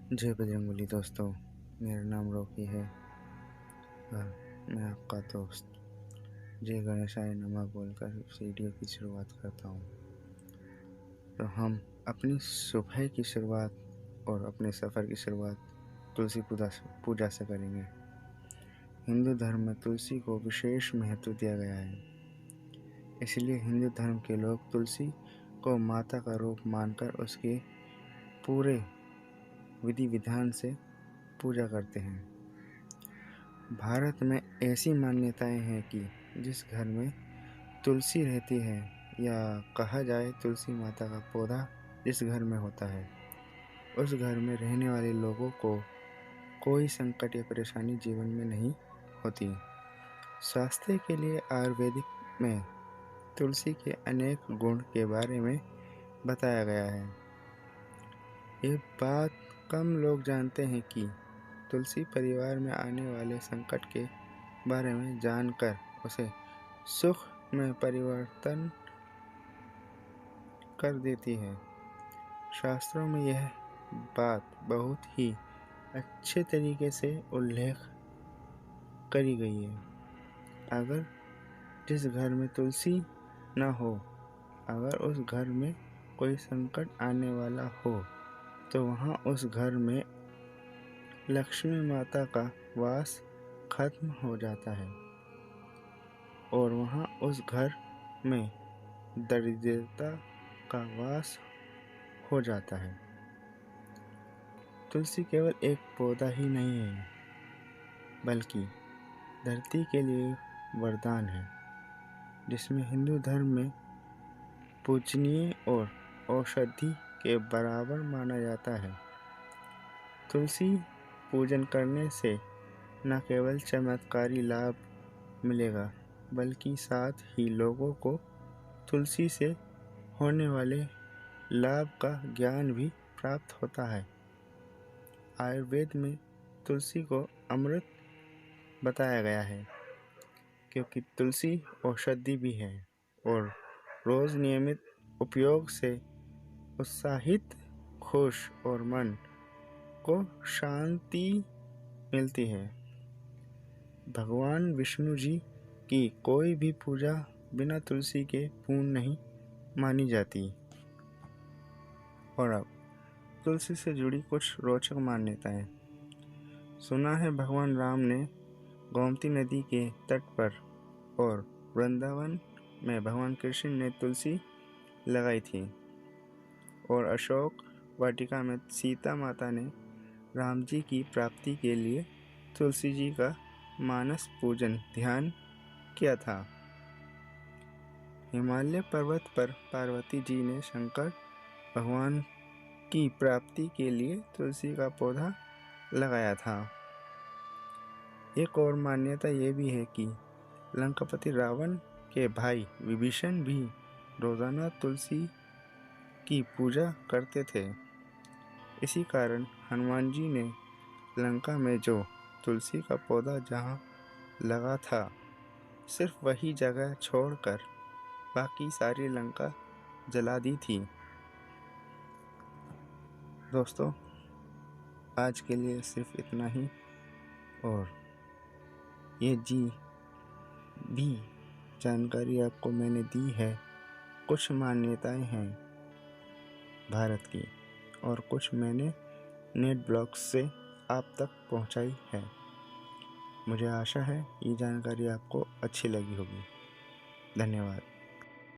जय बजरंगबली दोस्तों। मेरा नाम रॉकी है और मैं आपका दोस्त जय गणेशाय नमः बोलकर इस वीडियो की शुरुआत करता हूँ। तो हम अपनी सुबह की शुरुआत और अपने सफ़र की शुरुआत तुलसी पूजा से करेंगे। हिंदू धर्म में तुलसी को विशेष महत्व दिया गया है। इसलिए हिंदू धर्म के लोग तुलसी को माता का रूप मानकर उसके पूरे विधि विधान से पूजा करते हैं। भारत में ऐसी मान्यताएं हैं कि जिस घर में तुलसी रहती है या कहा जाए तुलसी माता का पौधा जिस घर में होता है, उस घर में रहने वाले लोगों को कोई संकट या परेशानी जीवन में नहीं होती। स्वास्थ्य के लिए आयुर्वेदिक में तुलसी के अनेक गुण के बारे में बताया गया है। ये बात कम लोग जानते हैं कि तुलसी परिवार में आने वाले संकट के बारे में जानकर उसे सुख में परिवर्तन कर देती है। शास्त्रों में यह बात बहुत ही अच्छे तरीके से उल्लेख करी गई है। अगर जिस घर में तुलसी न हो, अगर उस घर में कोई संकट आने वाला हो, तो वहाँ उस घर में लक्ष्मी माता का वास खत्म हो जाता है और वहाँ उस घर में दरिद्रता का वास हो जाता है। तुलसी केवल एक पौधा ही नहीं है, बल्कि धरती के लिए वरदान है, जिसमें हिंदू धर्म में पूजनीय और औषधि के बराबर माना जाता है। तुलसी पूजन करने से न केवल चमत्कारी लाभ मिलेगा, बल्कि साथ ही लोगों को तुलसी से होने वाले लाभ का ज्ञान भी प्राप्त होता है। आयुर्वेद में तुलसी को अमृत बताया गया है, क्योंकि तुलसी औषधि भी है और रोज़ नियमित उपयोग से उत्साहित, खुश और मन को शांति मिलती है। भगवान विष्णु जी की कोई भी पूजा बिना तुलसी के पूर्ण नहीं मानी जाती। और अब तुलसी से जुड़ी कुछ रोचक मान्यताएं। सुना है भगवान राम ने गोमती नदी के तट पर और वृंदावन में भगवान कृष्ण ने तुलसी लगाई थी और अशोक वाटिका में सीता माता ने राम जी की प्राप्ति के लिए तुलसी जी का मानस पूजन ध्यान किया था। हिमालय पर्वत पर पार्वती जी ने शंकर भगवान की प्राप्ति के लिए तुलसी का पौधा लगाया था। एक और मान्यता ये भी है कि लंकापति रावण के भाई विभीषण भी रोजाना तुलसी की पूजा करते थे। इसी कारण हनुमान जी ने लंका में जो तुलसी का पौधा जहाँ लगा था, सिर्फ वही जगह छोड़कर बाकी सारी लंका जला दी थी। दोस्तों, आज के लिए सिर्फ इतना ही। और ये भी जानकारी आपको मैंने दी है। कुछ मान्यताएं हैं भारत की और कुछ मैंने नेट ब्लॉग्स से आप तक पहुंचाई है। मुझे आशा है ये जानकारी आपको अच्छी लगी होगी। धन्यवाद।